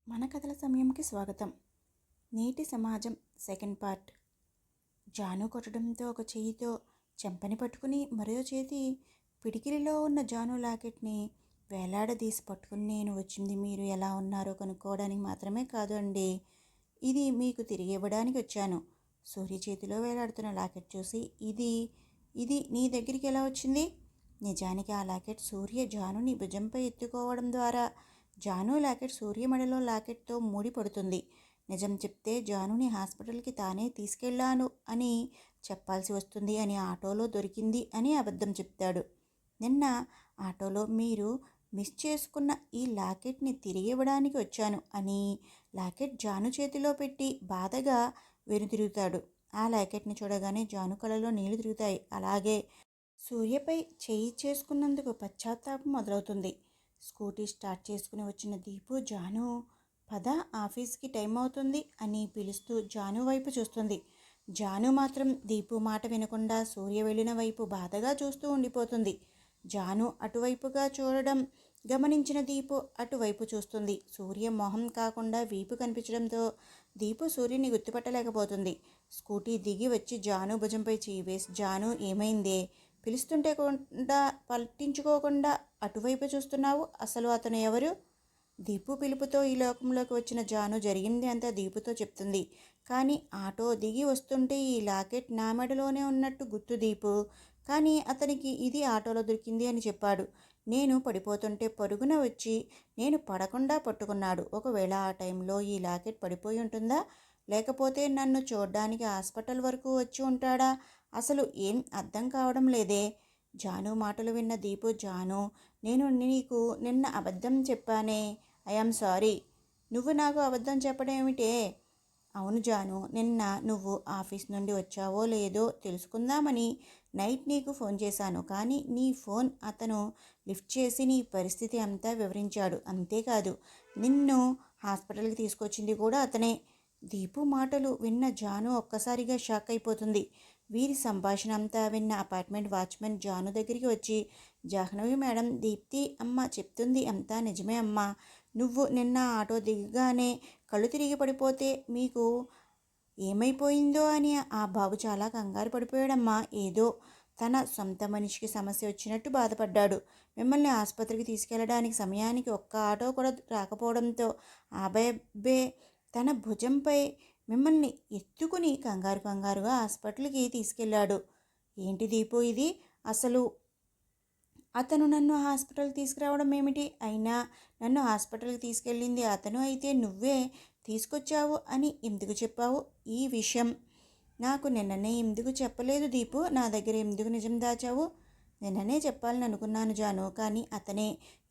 మన కథల సమయంకి స్వాగతం. నేటి సమాజం సెకండ్ పార్ట్. జాను కొట్టడంతో ఒక చెయ్యితో చెంపని పట్టుకుని మరో చేతి పిడికిలిలో ఉన్న జాను లాకెట్ని వేలాడదీసి పట్టుకుని నేను వచ్చింది మీరు ఎలా ఉన్నారో కనుక్కోవడానికి మాత్రమే కాదు అండి, ఇది మీకు తిరిగి ఇవ్వడానికి వచ్చాను. సూర్య చేతిలో వేలాడుతున్న లాకెట్ చూసి ఇది ఇది నీ దగ్గరికి ఎలా వచ్చింది? నిజానికి ఆ లాకెట్ సూర్య జానుని భుజంపై ఎత్తుకోవడం ద్వారా జాను లాకెట్ సూర్య మెడలో లాకెట్తో ముడి పడుతుంది. నిజం చెప్తే జానుని హాస్పిటల్కి తానే తీసుకెళ్లాను అని చెప్పాల్సి వస్తుంది అని ఆటోలో దొరికింది అని అబద్ధం చెప్తాడు. నిన్న ఆటోలో మీరు మిస్ చేసుకున్న ఈ లాకెట్ని తిరిగి ఇవ్వడానికి వచ్చాను అని లాకెట్ జాను చేతిలో పెట్టి బాధగా వెనుతిరుగుతాడు. ఆ లాకెట్ని చూడగానే జాను కళ్ళలో నీళ్లు తిరుగుతాయి. అలాగే సూర్యపై చేయి చేసుకున్నందుకు పశ్చాత్తాపం మొదలవుతుంది. స్కూటీ స్టార్ట్ చేసుకుని వచ్చిన దీపు జాను పద ఆఫీస్కి టైం అవుతుంది అని పిలుస్తూ జాను వైపు చూస్తుంది. జాను మాత్రం దీపు మాట వినకుండా సూర్య వెళ్ళిన వైపు బాధగా చూస్తూ ఉండిపోతుంది. జాను అటువైపుగా చూడడం గమనించిన దీపు అటువైపు చూస్తుంది. సూర్య మొహం కాకుండా వీపు కనిపించడంతో దీపు సూర్యుని గుర్తుపట్టలేకపోతుంది. స్కూటీ దిగి వచ్చి జాను భుజంపై చేయి వేసి జాను ఏమైందే, పిలుస్తుంటే కూడా పట్టించుకోకుండా అటువైపు చూస్తున్నావు, అసలు అతను ఎవరు? దీపు పిలుపుతో ఈ లోకంలోకి వచ్చిన జాను జరిగింది అంతా దీపుతో చెప్తుంది. కానీ ఆటో దిగి వస్తుంటే ఈ లాకెట్ నా మెడలోనే ఉన్నట్టు గుర్తు దీపు. కానీ అతనికి ఇది ఆటోలో దొరికింది అని చెప్పాడు. నేను పడిపోతుంటే పరుగున వచ్చి నేను పడకుండా పట్టుకున్నాడు. ఒకవేళ ఆ టైంలో ఈ లాకెట్ పడిపోయి ఉంటుందా, లేకపోతే నన్ను చూడ్డానికి హాస్పిటల్ వరకు వచ్చి ఉంటాడా? అసలు ఏం అర్థం కావడం లేదే. జాను మాటలు విన్న దీపు జాను, నేను నీకు నిన్న అబద్ధం చెప్పానే, ఐఆమ్ సారీ. నువ్వు నాకు అబద్ధం చెప్పడం ఏమిటే? అవును జాను, నిన్న నువ్వు ఆఫీస్ నుండి వచ్చావో లేదో తెలుసుకుందామని నైట్ నీకు ఫోన్ చేశాను. కానీ నీ ఫోన్ అతను లిఫ్ట్ చేసి నీ పరిస్థితి అంతా వివరించాడు. అంతేకాదు నిన్ను హాస్పిటల్కి తీసుకొచ్చింది కూడా అతనే. దీపు మాటలు విన్న జాను ఒక్కసారిగా షాక్ అయిపోతుంది. వీరి సంభాషణ అంతా విన్న అపార్ట్మెంట్ వాచ్మెన్ జాను దగ్గరికి వచ్చి, జాహ్నవి మేడం, దీప్తి అమ్మ చెప్తుంది అంతా నిజమే అమ్మా. నువ్వు నిన్న ఆటో దిగగానే కళ్ళు తిరిగి పడిపోతే మీకు ఏమైపోయిందో అని ఆ బాబు చాలా కంగారు పడిపోయాడమ్మా. ఏదో తన సొంత మనిషికి సమస్య వచ్చినట్టు బాధపడ్డాడు. మిమ్మల్ని ఆసుపత్రికి తీసుకెళ్లడానికి సమయానికి ఒక్క ఆటో కూడా రాకపోవడంతో ఆబాయబ్బే తన భుజంపై మిమ్మల్ని ఎత్తుకుని కంగారుగా హాస్పిటల్కి తీసుకెళ్లాడు. ఏంటి దీపు ఇది? అసలు అతను నన్ను హాస్పిటల్కి తీసుకురావడం ఏమిటి? అయినా నన్ను హాస్పిటల్కి తీసుకెళ్ళింది అతను అయితే నువ్వే తీసుకొచ్చావు అని ఎందుకు చెప్పావు? ఈ విషయం నాకు నిన్ననే ఎందుకు చెప్పలేదు దీపు? నా దగ్గర ఎందుకు నిజం దాచావు? నిన్ననే చెప్పాలని అనుకున్నాను జాను, కానీ అతనే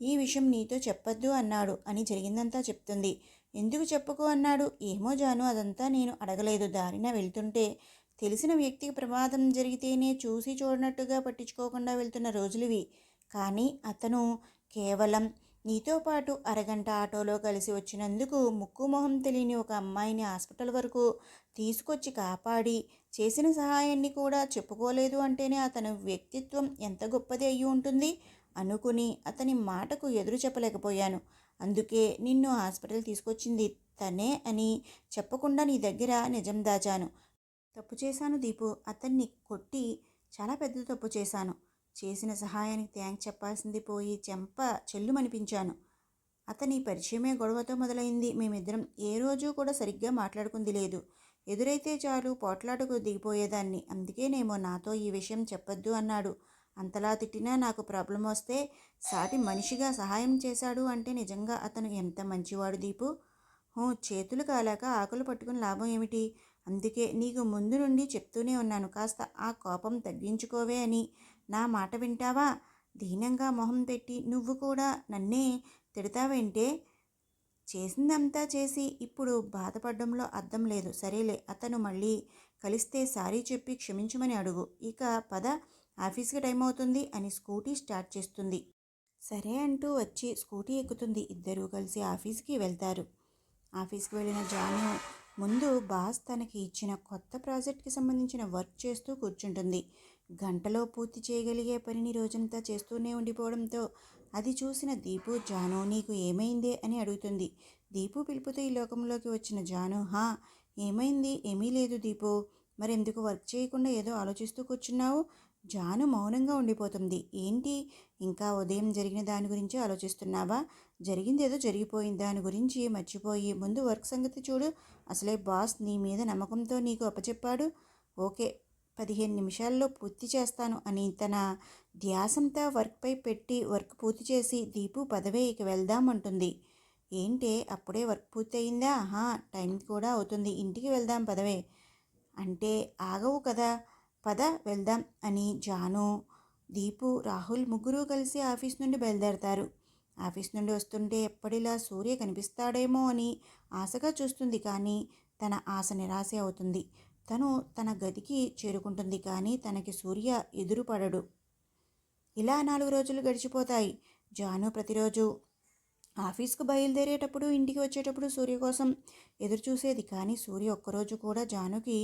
ఈ విషయం నీతో చెప్పొద్దు అన్నాడు అని జరిగిందంతా చెప్తుంది. ఎందుకు చెప్పుకో అన్నాడు? ఏమో జాను, అదంతా నేను అడగలేదు. దారిన వెళ్తుంటే తెలిసిన వ్యక్తికి ప్రమాదం జరిగితేనే చూసి చూడనట్టుగా పట్టించుకోకుండా వెళ్తున్న రోజులివి. కానీ అతను కేవలం నీతో పాటు అరగంట ఆటోలో కలిసి వచ్చినందుకు ముక్కు మొహం తెలియని ఒక అమ్మాయిని హాస్పిటల్ వరకు తీసుకొచ్చి కాపాడి చేసిన సహాయాన్ని కూడా చెప్పుకోలేదు అంటేనే అతని వ్యక్తిత్వం ఎంత గొప్పది అయ్యి ఉంటుంది అనుకుని అతని మాటకు ఎదురు చెప్పలేకపోయాను. అందుకే నిన్ను హాస్పిటల్ తీసుకొచ్చింది తనే అని చెప్పకుండా నీ దగ్గర నిజం దాచాను. తప్పు చేశాను దీపు. అతన్ని కొట్టి చాలా పెద్ద తప్పు చేశాను. చేసిన సహాయానికి థ్యాంక్స్ చెప్పాల్సింది పోయి చెంప చెల్లుమనిపించాను. అతని పరిచయమే గొడవతో మొదలైంది. మేమిద్దరం ఏ రోజు కూడా సరిగ్గా మాట్లాడుకుంది లేదు. ఎదురైతే చాలు పోట్లాటకు దిగిపోయేదాన్ని. అందుకేనేమో నాతో ఈ విషయం చెప్పొద్దు అన్నాడు. అంతలా తిట్టినా నాకు ప్రాబ్లం వస్తే సాటి మనిషిగా సహాయం చేశాడు అంటే నిజంగా అతను ఎంత మంచివాడు దీపు. చేతులు కాలాక ఆకులు పట్టుకుని లాభం ఏమిటి? అందుకే నీకు ముందు నుండి చెప్తూనే ఉన్నాను, కాస్త ఆ కోపం తగ్గించుకోవే అని. నా మాట వింటావా? దీనంగా మొహం పెట్టి నువ్వు కూడా నన్నే తిడతావేంటే? చేసిందంతా చేసి ఇప్పుడు బాధపడడంలో అర్థం లేదు. సరేలే, అతను మళ్ళీ కలిస్తే సారీ చెప్పి క్షమించమని అడుగు. ఇక పద, ఆఫీస్కి టైం అవుతుంది అని స్కూటీ స్టార్ట్ చేస్తుంది. సరే అంటూ వచ్చి స్కూటీ ఎక్కుతుంది. ఇద్దరూ కలిసి ఆఫీస్కి వెళ్తారు. ఆఫీస్కి వెళ్ళిన జాను ముందు బాస్ తనకి ఇచ్చిన కొత్త ప్రాజెక్ట్కి సంబంధించిన వర్క్ చేస్తూ కూర్చుంటుంది. గంటలో పూర్తి చేయగలిగే పనిని రోజంతా చేస్తూనే ఉండిపోవడంతో అది చూసిన దీపు, జాను నీకు ఏమైందే అని అడుగుతుంది. దీపు పిలుపుతో ఈ లోకంలోకి వచ్చిన జాను, హా ఏమైంది? ఏమీ లేదు దీపు. మరెందుకు వర్క్ చేయకుండా ఏదో ఆలోచిస్తూ కూర్చున్నావు? జాను మౌనంగా ఉండిపోతుంది. ఏంటి, ఇంకా ఉదయం జరిగిన దాని గురించి ఆలోచిస్తున్నావా? జరిగిందేదో జరిగిపోయింది, దాని గురించి మర్చిపోయి ముందు వర్క్ సంగతి చూడు. అసలే బాస్ నీ మీద నమ్మకంతో నీకు అప్పచెప్పాడు. ఓకే, 15 నిమిషాల్లో పూర్తి చేస్తాను అని తన ధ్యాసంతా వర్క్పై పెట్టి వర్క్ పూర్తి చేసి, దీపు పదవే ఇక వెళ్దాం అంటుంది. ఏంటే అప్పుడే వర్క్ పూర్తి అయిందా? టైం కూడా అవుతుంది, ఇంటికి వెళ్దాం పదవే. అంటే ఆగవు కదా, పద వెళ్దాం అని జాను, దీపు, రాహుల్ ముగ్గురు కలిసి ఆఫీస్ నుండి బయలుదేరతారు. ఆఫీస్ నుండి వస్తుంటే ఎప్పటిలా సూర్య కనిపిస్తాడేమో అని ఆశగా చూస్తుంది. కానీ తన ఆశ నిరాశ అవుతుంది. తను తన గదికి చేరుకుంటుంది, కానీ తనకి సూర్య ఎదురుపడడు. ఇలా 4 రోజులు గడిచిపోతాయి. జాను ప్రతిరోజు ఆఫీస్కు బయలుదేరేటప్పుడు, ఇంటికి వచ్చేటప్పుడు సూర్య కోసం ఎదురు చూసేది. కానీ సూర్య ఒక్కరోజు కూడా జానుకి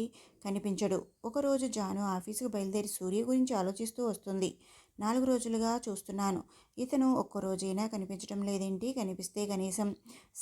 కనిపించడు. ఒకరోజు జాను ఆఫీసుకు బయలుదేరి సూర్య గురించి ఆలోచిస్తూ వస్తుంది. 4 రోజులుగా చూస్తున్నాను, ఇతను ఒక్కరోజైనా కనిపించడం లేదేంటి? కనిపిస్తే కనీసం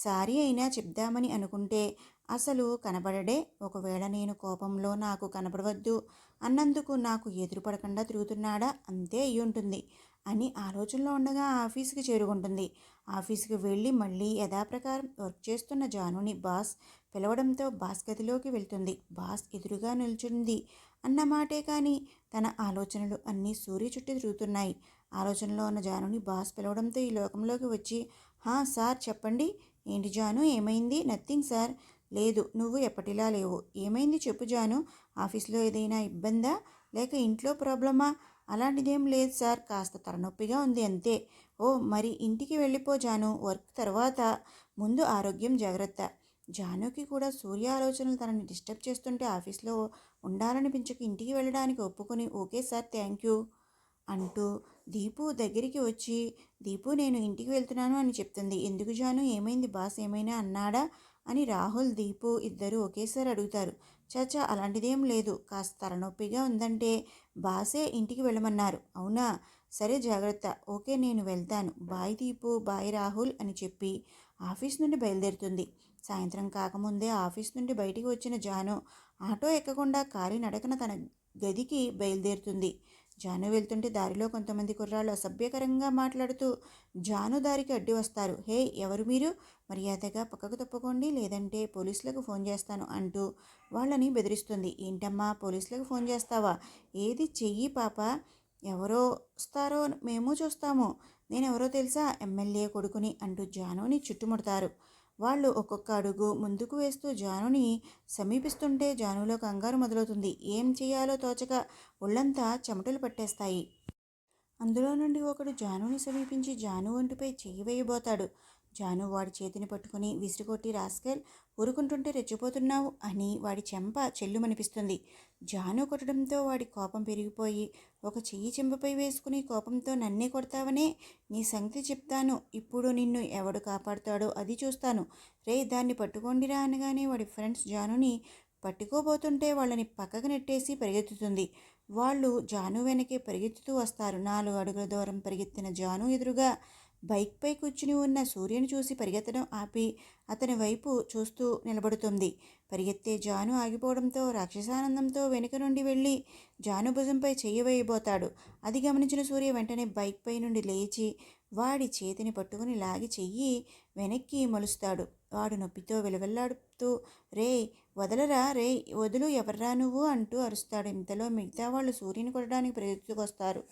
సారీ అయినా చెప్దామని అనుకుంటే అసలు కనబడడే. ఒకవేళ నేను కోపంలో నాకు కనబడవద్దు అన్నందుకు నాకు ఎదురుపడకుండా తిరుగుతున్నాడా? అంతే అయి ఉంటుంది అని ఆలోచనలో ఉండగా ఆఫీస్కి చేరుకుంటుంది. ఆఫీస్కి వెళ్ళి మళ్ళీ యథాప్రకారం వర్క్ చేస్తున్న జానుని బాస్ పిలవడంతో బాస్ గదిలోకి వెళ్తుంది. బాస్ ఎదురుగా నిల్చుంది అన్నమాటే, కానీ తన ఆలోచనలు అన్నీ సూర్య చుట్టూ తిరుగుతున్నాయి. ఆలోచనలో ఉన్న జానుని బాస్ పిలవడంతో ఈ లోకంలోకి వచ్చి, సార్ చెప్పండి. ఏంటి జాను, ఏమైంది? Nothing sir. లేదు, నువ్వు ఎప్పటిలా లేవు. ఏమైంది చెప్పు జాను. ఆఫీస్లో ఏదైనా ఇబ్బందా, లేక ఇంట్లో ప్రాబ్లమా? అలాంటిదేం లేదు సార్, కాస్త తలనొప్పిగా ఉంది అంతే. ఓ, మరి ఇంటికి వెళ్ళిపో జాను, వర్క్ తర్వాత, ముందు ఆరోగ్యం జాగ్రత్త. జానుకి కూడా సూర్య ఆలోచనలు తనని డిస్టర్బ్ చేస్తుంటే ఆఫీస్లో ఉండాలనిపించక ఇంటికి వెళ్ళడానికి ఒప్పుకొని, ఓకే సార్, థ్యాంక్ యూ అంటూ దీపు దగ్గరికి వచ్చి, దీపు నేను ఇంటికి వెళ్తున్నాను అని చెప్తుంది. ఎందుకు జాను, ఏమైంది? బాస్ ఏమైనా అన్నాడా అని రాహుల్, దీపు ఇద్దరు ఒకేసారి అడుగుతారు. చాచా అలాంటిదేం లేదు, కాస్త తలనొప్పిగా ఉందంటే బాసే ఇంటికి వెళ్ళమన్నారు. అవునా, సరే జాగ్రత్త. ఓకే, నేను వెళ్తాను. బాయ్ దీపు, బాయ్ రాహుల్ అని చెప్పి ఆఫీస్ నుండి బయలుదేరుతుంది. సాయంత్రం కాకముందే ఆఫీస్ నుండి బయటికి వచ్చిన జాను ఆటో ఎక్కకుండా కాలినడకన తన గదికి బయలుదేరుతుంది. జాను వెళ్తుంటే దారిలో కొంతమంది కుర్రాళ్ళు అసభ్యకరంగా మాట్లాడుతూ జాను దారికి అడ్డు వస్తారు. హే, ఎవరు మీరు? మర్యాదగా పక్కకు తప్పుకోండి, లేదంటే పోలీసులకు ఫోన్ చేస్తాను అంటూ వాళ్ళని బెదిరిస్తుంది. ఏంటమ్మా, పోలీసులకు ఫోన్ చేస్తావా? ఏది చెయ్యి పాప, ఎవరో వస్తారో మేము చూస్తాము. నేనెవరో తెలుసా? ఎమ్మెల్యే కొడుకుని అంటూ జానుని చుట్టుముడతారు. వాళ్ళు ఒక్కొక్క అడుగు ముందుకు వేస్తూ జానుని సమీపిస్తుంటే జానులో కంగారు మొదలవుతుంది. ఏం చేయాలో తోచక ఒళ్ళంతా చెమటలు పట్టేస్తాయి. అందులో నుండి ఒకడు జానుని సమీపించి జాను ఒంటిపై చెయ్యి వేయబోతాడు. జాను వాడి చేతిని పట్టుకుని విసిరికొట్టి, రాస్కెల్, ఊరుకుంటుంటే రెచ్చిపోతున్నావు అని వాడి చెంప చెల్లుమనిపిస్తుంది. జాను కొట్టడంతో వాడి కోపం పెరిగిపోయి ఒక చెయ్యి చెంపపై వేసుకుని కోపంతో, నన్నే కొడతావనే, నీ సంగతి చెప్తాను, ఇప్పుడు నిన్ను ఎవడు కాపాడుతాడో అది చూస్తాను, రే దాన్ని పట్టుకోండిరా అనగానే వాడి ఫ్రెండ్స్ జానుని పట్టుకోబోతుంటే వాళ్ళని పక్కకు నెట్టేసి పరిగెత్తుతుంది. వాళ్ళు జాను వెనకే పరిగెత్తుతూ వస్తారు. 4 అడుగుల దూరం పరిగెత్తిన జాను ఎదురుగా బైక్పై కూర్చుని ఉన్న సూర్యను చూసి పరిగెత్తడం ఆపి అతని వైపు చూస్తూ నిలబడుతుంది. పరిగెత్తే జాను ఆగిపోవడంతో రాక్షసానందంతో వెనుక నుండి వెళ్ళి జాను భుజంపై చెయ్యి వేయబోతాడు. అది గమనించిన సూర్య వెంటనే బైక్పై నుండి లేచి వాడి చేతిని పట్టుకుని లాగి చెయ్యి వెనక్కి మలుస్తాడు. వాడు నొప్పితో విలవిల్లాడుతూ, రే వదలరా, రే వదులు, ఎవర్రా నువ్వు అంటూ అరుస్తాడు. ఇంతలో మిగతా వాళ్ళు సూర్యుని కొట్టడానికి పరిగెత్తుకొస్తారు.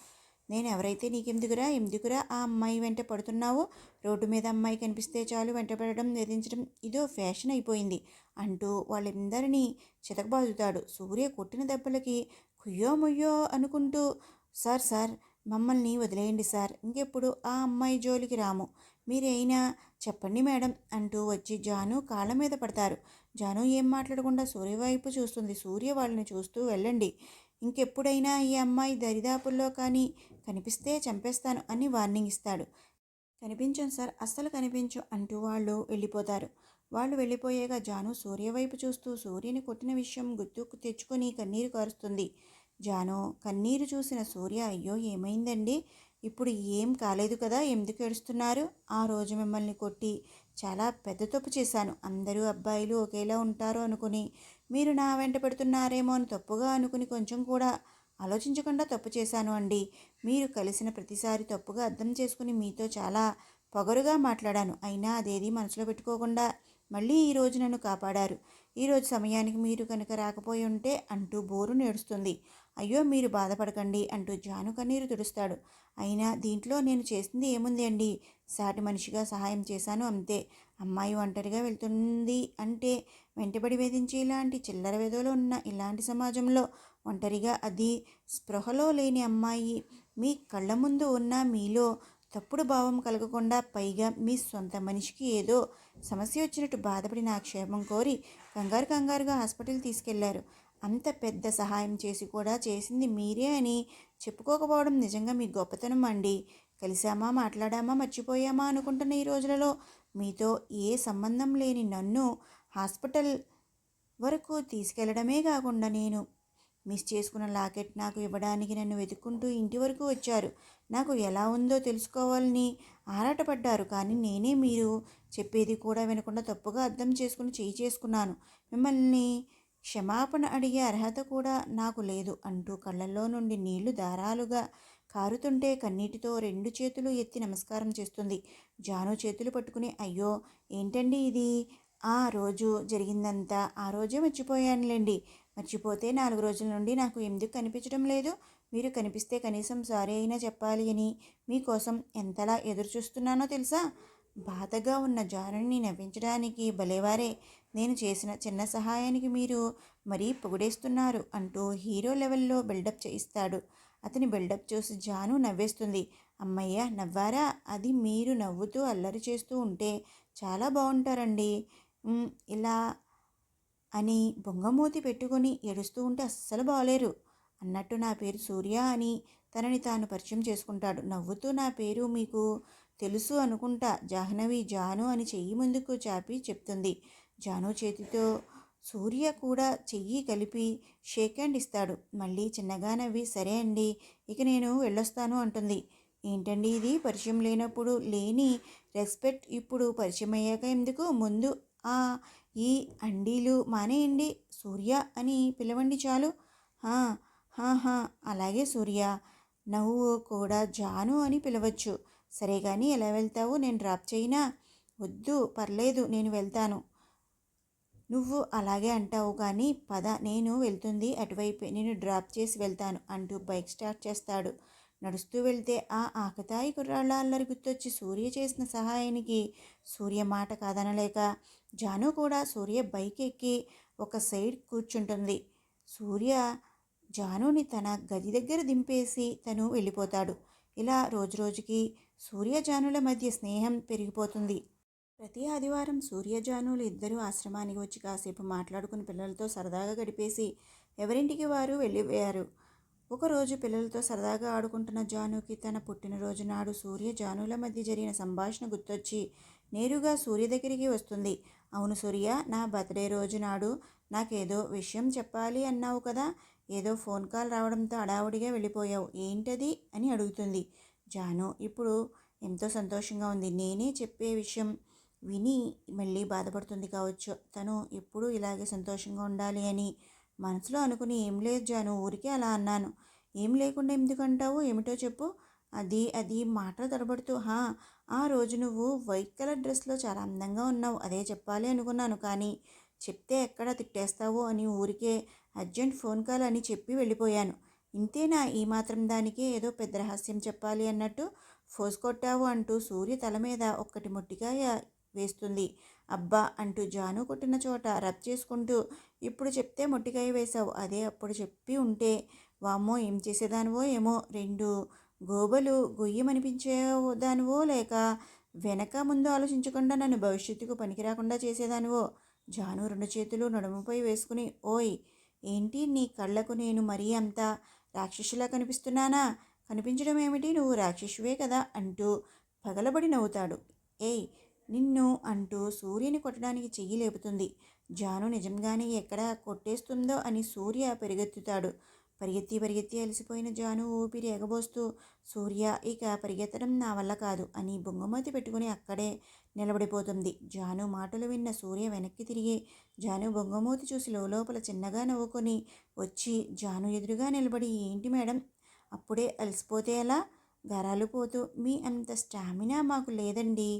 నేను ఎవరైతే నీకెందుకురా, ఎందుకురా ఆ అమ్మాయి వెంట పడుతున్నావు? రోడ్డు మీద అమ్మాయి కనిపిస్తే చాలు వెంటపడడం, వేధించడం ఇదో ఫ్యాషన్ అయిపోయింది అంటూ వాళ్ళందరినీ చితకబాదుతాడు. సూర్య కొట్టిన దెబ్బలకి కుయ్యో ముయ్యో అనుకుంటూ, సార్ మమ్మల్ని వదిలేయండి సార్, ఇంకెప్పుడు ఆ అమ్మాయి జోలికి రాము, మీరైనా చెప్పండి మేడం అంటూ వచ్చి జాను కాళ్ళ మీద పడతారు. జాను ఏం మాట్లాడకుండా సూర్య వైపు చూస్తుంది. సూర్య వాళ్ళని చూస్తూ, వెళ్ళండి, ఇంకెప్పుడైనా ఈ అమ్మాయి దరిదాపుల్లో కానీ కనిపిస్తే చంపేస్తాను అని వార్నింగ్ ఇస్తాడు. కనిపించం సార్, అస్సలు కనిపించు అంటూ వాళ్ళు వెళ్ళిపోతారు. వాళ్ళు వెళ్ళిపోయాక జాను సూర్య వైపు చూస్తూ సూర్యని కొట్టిన విషయం గుర్తుకు తెచ్చుకొని కన్నీరు కారుస్తుంది. జాను కన్నీరు చూసిన సూర్య, అయ్యో ఏమైందండి, ఇప్పుడు ఏం కాలేదు కదా, ఎందుకు ఏడుస్తున్నారు? ఆ రోజు మిమ్మల్ని కొట్టి చాలా పెద్ద తప్పు చేశాను. అందరూ అబ్బాయిలు ఒకేలా ఉంటారు అనుకుని మీరు నా వెంట పెడుతున్నారేమో అని తప్పుగా అనుకుని కొంచెం కూడా ఆలోచించకుండా తప్పు చేశాను అండి. మీరు కలిసిన ప్రతిసారి తప్పుగా అర్థం చేసుకుని మీతో చాలా పొగరుగా మాట్లాడాను. అయినా అదేది మనసులో పెట్టుకోకుండా మళ్ళీ ఈరోజు నన్ను కాపాడారు. ఈరోజు సమయానికి మీరు కనుక రాకపోయి ఉంటే అంటూ బోరు నేడుస్తుంది. అయ్యో మీరు బాధపడకండి అంటూ జాను కన్నీరు తుడుస్తాడు. అయినా దీంట్లో నేను చేసింది ఏముంది అండి? సాటి మనిషిగా సహాయం చేశాను అంతే. అమ్మాయి ఒంటరిగా వెళ్తుంది అంటే వెంటబడి వేధించి ఇలాంటి చిల్లర వెధవలు ఉన్న ఇలాంటి సమాజంలో ఒంటరిగా అది స్పృహలో లేని అమ్మాయి మీ కళ్ళ ముందు ఉన్న మీలో తప్పుడు భావం కలగకుండా పైగా మీ సొంత మనిషికి ఏదో సమస్య వచ్చినట్టు బాధపడి నా క్షేమం కోరి కంగారుగా హాస్పిటల్ తీసుకెళ్లారు. అంత పెద్ద సహాయం చేసి కూడా చేసింది మీరే అని చెప్పుకోకపోవడం నిజంగా మీ గొప్పతనం అండి. కలిసామా మాట్లాడామా మర్చిపోయామా అనుకుంటున్న ఈ రోజులలో మీతో ఏ సంబంధం లేని నన్ను హాస్పిటల్ వరకు తీసుకెళ్లడమే కాకుండా నేను మిస్ చేసుకున్న లాకెట్ నాకు ఇవ్వడానికి నన్ను వెతుక్కుంటూ ఇంటి వరకు వచ్చారు. నాకు ఎలా ఉందో తెలుసుకోవాలని ఆరాటపడ్డారు. కానీ నేనే మీరు చెప్పేది కూడా వినకుండా తప్పుగా అర్థం చేసుకుని చేసుకున్నాను. మిమ్మల్ని క్షమాపణ అడిగే అర్హత కూడా నాకు లేదు అంటూ కళ్ళల్లో నుండి నీళ్లు ధారాలుగా కారుతుంటే కన్నీటితో 2 చేతులు ఎత్తి నమస్కారం చేస్తుంది. జాను చేతులు పట్టుకుని అయ్యో ఏంటండి ఇది? ఆ రోజు జరిగిందంతా ఆ రోజే మర్చిపోయానులేండి. మర్చిపోతే 4 రోజుల నుండి నాకు ఎందుకు కనిపించడం లేదు? మీరు కనిపిస్తే కనీసం సారీ అయినా చెప్పాలి అని మీకోసం ఎంతలా ఎదురు చూస్తున్నానో తెలుసా? బాధగా ఉన్న జానుని నవ్వించడానికి భలేవారే. నేను చేసిన చిన్న సహాయానికి మీరు మరీ పొగిడేస్తున్నారు అంటూ హీరో లెవెల్లో బిల్డప్ చేయిస్తాడు. అతని బిల్డప్ చూసి జాను నవ్వేస్తుంది. అమ్మయ్య నవ్వారా? అది మీరు నవ్వుతూ అల్లరి చేస్తూ ఉంటే చాలా బాగుంటారండి. ఇలా అని బొంగమూతి పెట్టుకొని ఏడుస్తూ ఉంటే అస్సలు బాలేరు అన్నట్టు నా పేరు సూర్య అని తనని తాను పరిచయం చేసుకుంటాడు. నవ్వుతూ నా పేరు మీకు తెలుసు అనుకుంటా జాహ్నవి జాను అని చెయ్యి ముందుకు చాపి చెప్తుంది. జాను చేతితో సూర్య కూడా చెయ్యి కలిపి షేక్ హ్యాండ్ ఇస్తాడు. మళ్ళీ చిన్నగా నవ్వి సరే అండి ఇక నేను వెళ్ళొస్తాను అంటుంది. ఏంటండి ఇది? పరిచయం లేనప్పుడు లేని రెస్పెక్ట్ ఇప్పుడు పరిచయం అయ్యాక ఎందుకు? ముందు ఆ ఈ అండీలు మానేయండి. సూర్య అని పిలవండి చాలు. హా అలాగే సూర్య. నువ్వు కూడా జాను అని పిలవచ్చు. సరే కానీ ఎలా వెళ్తావు? నేను డ్రాప్ చేయనా? వద్దు పర్లేదు నేను వెళ్తాను. నువ్వు అలాగే అంటావు కానీ పద, నేను వెళ్తుంది అటువైపే, నేను డ్రాప్ చేసి వెళ్తాను అంటూ బైక్ స్టార్ట్ చేస్తాడు. నడుస్తూ వెళ్తే ఆ ఆకతాయి కుర్రాళ్ళ అల్లరి గుర్తొచ్చి సూర్య చేసిన సహాయానికి సూర్య మాట కాదనలేక జాను కూడా సూర్య బైక్ ఎక్కి ఒక సైడ్ కూర్చుంటుంది. సూర్య జానుని తన గది దగ్గర దింపేసి తను వెళ్ళిపోతాడు. ఇలా రోజురోజుకి సూర్య జానుల మధ్య స్నేహం పెరిగిపోతుంది. ప్రతి ఆదివారం సూర్య జానులు ఇద్దరూ ఆశ్రమానికి వచ్చి కాసేపు మాట్లాడుకుని పిల్లలతో సరదాగా గడిపేసి ఎవరింటికి వారు వెళ్ళిపోయారు. ఒకరోజు పిల్లలతో సరదాగా ఆడుకుంటున్న జానుకి తన పుట్టినరోజు నాడు సూర్య జానుల మధ్య జరిగిన సంభాషణ గుర్తొచ్చి నేరుగా సూర్య దగ్గరికి వస్తుంది. అవును సూర్య, నా బర్త్డే రోజు నాడు నాకేదో విషయం చెప్పాలి అన్నావు కదా, ఏదో ఫోన్ కాల్ రావడంతో హడావుడిగా వెళ్ళిపోయావు, ఏంటది అని అడుగుతుంది. జాను ఇప్పుడు ఎంతో సంతోషంగా ఉంది. నేనే చెప్పే విషయం విని మళ్ళీ బాధపడుతుంది కావచ్చు. తను ఎప్పుడూ ఇలాగే సంతోషంగా ఉండాలి అని మనసులో అనుకుని ఏం లేదు జాను, ఊరికే అలా అన్నాను. ఏం లేకుండా ఎందుకంటావు? ఏమిటో చెప్పు. అది మాటలు తడబడుతూ ఆ రోజు నువ్వు వైట్ కలర్ డ్రెస్లో చాలా అందంగా ఉన్నావు, అదే చెప్పాలి అనుకున్నాను. కానీ చెప్తే ఎక్కడ తిట్టేస్తావో అని ఊరికే అర్జెంట్ ఫోన్ కాల్ అని చెప్పి వెళ్ళిపోయాను. ఇంతేనా? ఈ మాత్రం దానికే ఏదో పెద్ద రహస్యం చెప్పాలి అన్నట్టు ఫోజ్ కొట్టావు అంటూ సూర్య తల మీద ఒక్కటి మొట్టికాయ వేస్తుంది. అబ్బా అంటూ జాను కొట్టిన చోట రబ్ చేసుకుంటూ ఇప్పుడు చెప్తే మొట్టికాయ వేశావు, అదే అప్పుడు చెప్పి ఉంటే వామ్మో ఏం చేసేదానివో ఏమో, 2 గోబలు గొయ్యమనిపించేదానివో లేక వెనక ముందు ఆలోచించకుండా నన్ను భవిష్యత్తుకు పనికిరాకుండా చేసేదానివో. జాను 2 చేతులు నడుముపై వేసుకుని ఓయ్ ఏంటి నీ కళ్ళకు నేను మరీ అంత రాక్షసులా కనిపిస్తున్నానా? కనిపించడం ఏమిటి, నువ్వు రాక్షసువే కదా అంటూ పగలబడి నవ్వుతాడు. ఏయ్ నిన్ను అంటూ సూర్యని కొట్టడానికి చెయ్యి లేపుతుంది. జాను నిజంగానే ఎక్కడ కొట్టేస్తుందో అని సూర్య పరిగెత్తుతాడు. పరిగెత్తి అలసిపోయిన జాను ఊపిరి ఎగబోస్తూ సూర్య ఇక పరిగెత్తడం నా వల్ల కాదు అని బొంగమూతి పెట్టుకుని అక్కడే నిలబడిపోతుంది. జాను మాటలు విన్న సూర్య వెనక్కి తిరిగి జాను బొంగమూతి చూసి లోపల చిన్నగా నవ్వుకొని వచ్చి జాను ఎదురుగా నిలబడి, ఏంటి మేడం అప్పుడే అలసిపోతే ఎలా? గరాలు పోతూ, మీ అంత స్టామినా మాకు లేదండి,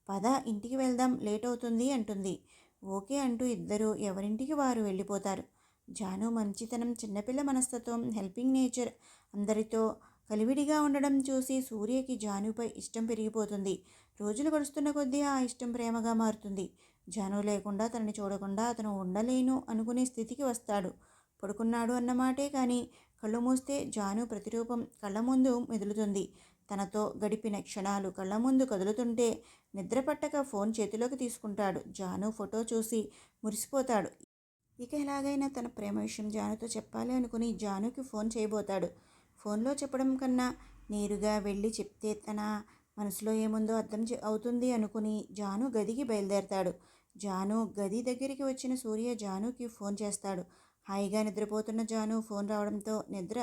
పద ఇంటికి వెళ్దాం, లేట్ అవుతుంది అంటుంది. ఓకే అంటూ ఇద్దరు ఎవరింటికి వారు వెళ్ళిపోతారు. జాను మంచితనం, చిన్నపిల్ల మనస్తత్వం, హెల్పింగ్ నేచర్, అందరితో కలివిడిగా ఉండడం చూసి సూర్యకి జానుపై ఇష్టం పెరిగిపోతుంది. రోజులు గడుస్తున్న కొద్దీ ఆ ఇష్టం ప్రేమగా మారుతుంది. జాను లేకుండా తనని చూడకుండా అతను ఉండలేను అనుకునే స్థితికి వస్తాడు. పడుకున్నాడు అన్నమాటే కానీ కళ్ళు మూస్తే జాను ప్రతిరూపం కళ్ళ ముందు మెదులుతుంది. తనతో గడిపిన క్షణాలు కళ్ళ ముందు కదులుతుంటే నిద్ర పట్టక ఫోన్ చేతిలోకి తీసుకుంటాడు. జాను ఫోటో చూసి మురిసిపోతాడు. ఇక ఎలాగైనా తన ప్రేమ విషయం జానుతో చెప్పాలి అనుకుని జానుకి ఫోన్ చేయబోతాడు. ఫోన్లో చెప్పడం కన్నా నేరుగా వెళ్ళి చెప్తే తన మనసులో ఏముందో అర్థం అవుతుంది అనుకుని జాను గదికి బయలుదేరతాడు. జాను గది దగ్గరికి వచ్చిన సూర్య జానుకి ఫోన్ చేస్తాడు. హాయిగా నిద్రపోతున్న జాను ఫోన్ రావడంతో నిద్ర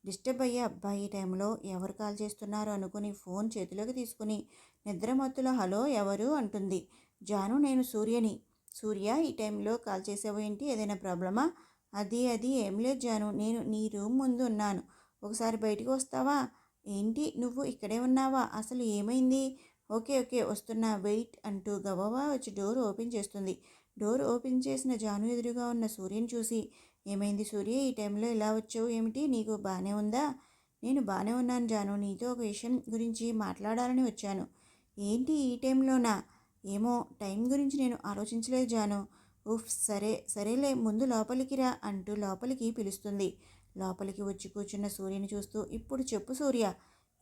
డిస్టర్బ్ అయ్యే అబ్బాయి టైంలో ఎవరు కాల్ చేస్తున్నారో అనుకుని ఫోన్ చేతిలోకి తీసుకుని నిద్ర మత్తులో హలో ఎవరు అంటుంది. జాను, నేను సూర్యని. సూర్య, ఈ టైంలో కాల్ చేసావు ఏంటి? ఏదైనా ప్రాబ్లమా? అది ఏం లేదు జాను, నేను నీ రూమ్ ముందు ఉన్నాను, ఒకసారి బయటికి వస్తావా? ఏంటి నువ్వు ఇక్కడే ఉన్నావా? అసలు ఏమైంది? ఓకే ఓకే వస్తున్నా, వెయిట్ అంటూ గబగబా వచ్చి డోర్ ఓపెన్ చేస్తుంది. డోర్ ఓపెన్ చేసిన జాను ఎదురుగా ఉన్న సూర్యని చూసి, ఏమైంది సూర్య, ఈ టైంలో ఇలా వచ్చావు ఏమిటి? నీకు బాగానే ఉందా? నేను బాగానే ఉన్నాను జాను, నీతో ఒక విషయం గురించి మాట్లాడాలని వచ్చాను. ఏంటి ఈ టైంలోనా? ఏమో, టైం గురించి నేను ఆలోచించలేదు జాను. ఉఫ్, సరేలే, ముందు లోపలికి రా అంటూ లోపలికి పిలుస్తుంది. లోపలికి వచ్చి కూర్చున్న సూర్యని చూస్తూ, ఇప్పుడు చెప్పు సూర్య,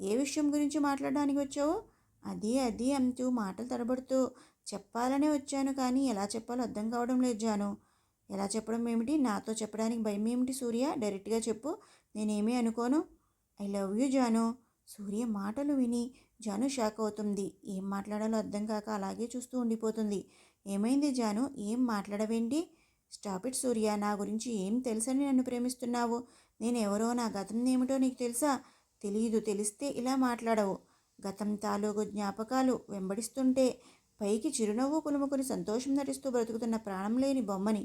ఏ విషయం గురించి మాట్లాడడానికి వచ్చావు? అది అంటూ మాటలు తడబడుతూ, చెప్పాలనే వచ్చాను కానీ ఎలా చెప్పాలో అర్థం కావడం లేదు జాను. ఎలా చెప్పడం ఏమిటి? నాతో చెప్పడానికి భయం ఏమిటి సూర్య? డైరెక్ట్గా చెప్పు, నేనేమీ అనుకోను. I love you Janu. Surya మాటలు విని జాను షాక్ అవుతుంది. ఏం మాట్లాడాలో అర్థం కాక అలాగే చూస్తూ ఉండిపోతుంది. ఏమైంది జాను, ఏం మాట్లాడవేంటి? స్టాప్ ఇట్ సూర్య, నా గురించి ఏం తెలుసని నన్ను ప్రేమిస్తున్నావు? నేను ఎవరో, నా గతం ఏమిటో నీకు తెలుసా? తెలీదు, తెలిస్తే ఇలా మాట్లాడవు. గతం తాలూకు జ్ఞాపకాలు వెంబడిస్తుంటే పైకి చిరునవ్వు పులుముకుని సంతోషం నటిస్తూ బ్రతుకుతున్న ప్రాణం లేని బొమ్మని.